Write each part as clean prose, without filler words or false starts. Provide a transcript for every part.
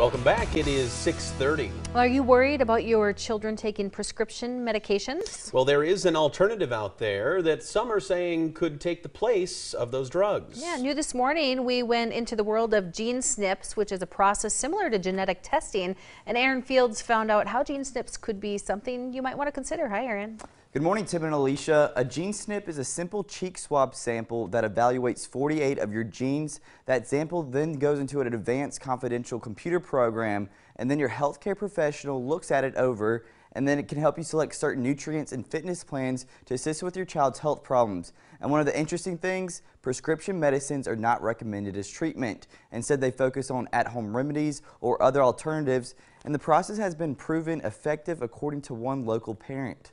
Welcome back. It is 6:30. Are you worried about your children taking prescription medications? Well, there is an alternative out there that some are saying could take the place of those drugs. Yeah, new this morning, we went into the world of gene SNPs, which is a process similar to genetic testing. And Aaron Fields found out how gene SNPs could be something you might want to consider. Hi, Aaron. Good morning, Tim and Alicia. A gene SNP is a simple cheek swab sample that evaluates 48 of your genes. That sample then goes into an advanced confidential computer program, and then your healthcare professional looks at it over, and then it can help you select certain nutrients and fitness plans to assist with your child's health problems. And one of the interesting things, prescription medicines are not recommended as treatment. Instead, they focus on at-home remedies or other alternatives, and the process has been proven effective according to one local parent.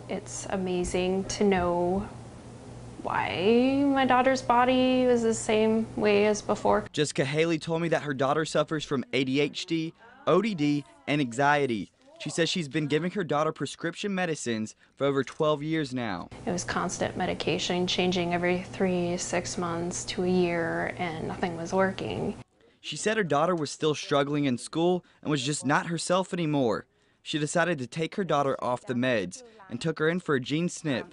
It's amazing to know why my daughter's body is the same way as before. Jessica Haley told me that her daughter suffers from ADHD, ODD, and anxiety. She says she's been giving her daughter prescription medicines for over 12 years now. It was constant medication, changing every 6 months to a year, and nothing was working. She said her daughter was still struggling in school and was just not herself anymore. She decided to take her daughter off the meds and took her in for a gene SNP.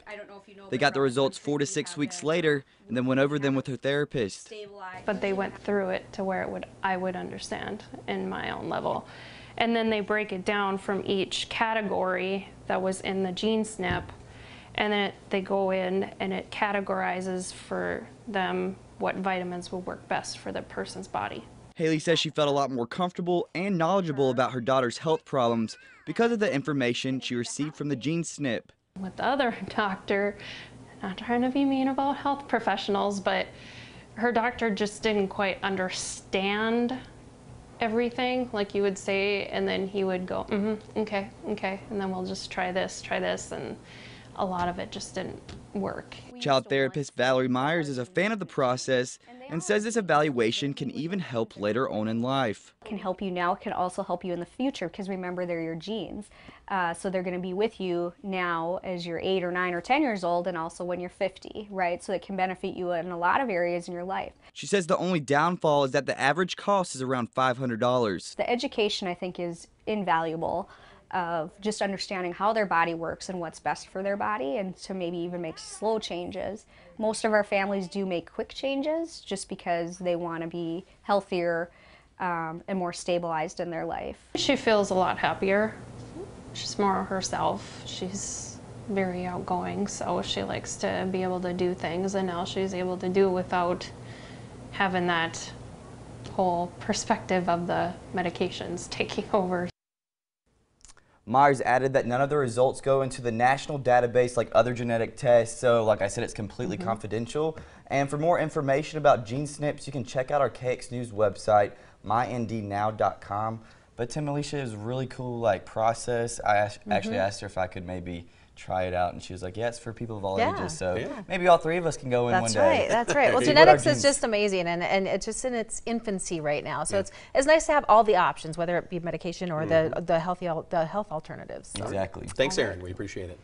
They got the results 4 to 6 weeks later and then went over them with her therapist. But they went through it to where I would understand in my own level. And then they break it down from each category that was in the gene SNP, and then they go in and it categorizes for them what vitamins will work best for the person's body. Haley says she felt a lot more comfortable and knowledgeable about her daughter's health problems because of the information she received from the gene SNP. With the other doctor, not trying to be mean about health professionals, but her doctor just didn't quite understand everything, like you would say, and then he would go, okay, and then we'll just try this, and a lot of it just didn't work. Child therapist Valerie Myers is a fan of the process and says this evaluation can even help later on in life. Can help you now, can also help you in the future, because remember, they're your genes. So they're going to be with you now as you're 8 or 9 or 10 years old, and also when you're 50, right? So it can benefit you in a lot of areas in your life. She says the only downfall is that the average cost is around $500. The education, I think, is invaluable, of just understanding how their body works and what's best for their body, and to maybe even make slow changes. Most of our families do make quick changes just because they want to be healthier and more stabilized in their life. She feels a lot happier. She's more herself. She's very outgoing, so she likes to be able to do things, and now she's able to do without having that whole perspective of the medications taking over. Myers added that none of the results go into the national database like other genetic tests, so like I said, it's completely confidential. And for more information about gene SNPs, you can check out our KX News website, myndnow.com. But Tim, Alicia, is a really cool process. I actually asked her if I could maybe try it out, and she was like, yeah, it's for people of all ages, so maybe all 3 of us can go in one day. That's right. Well, genetics is just amazing, and it's just in its infancy right now, so it's nice to have all the options, whether it be medication or the health alternatives. So. Exactly. Thanks, Aaron. We appreciate it.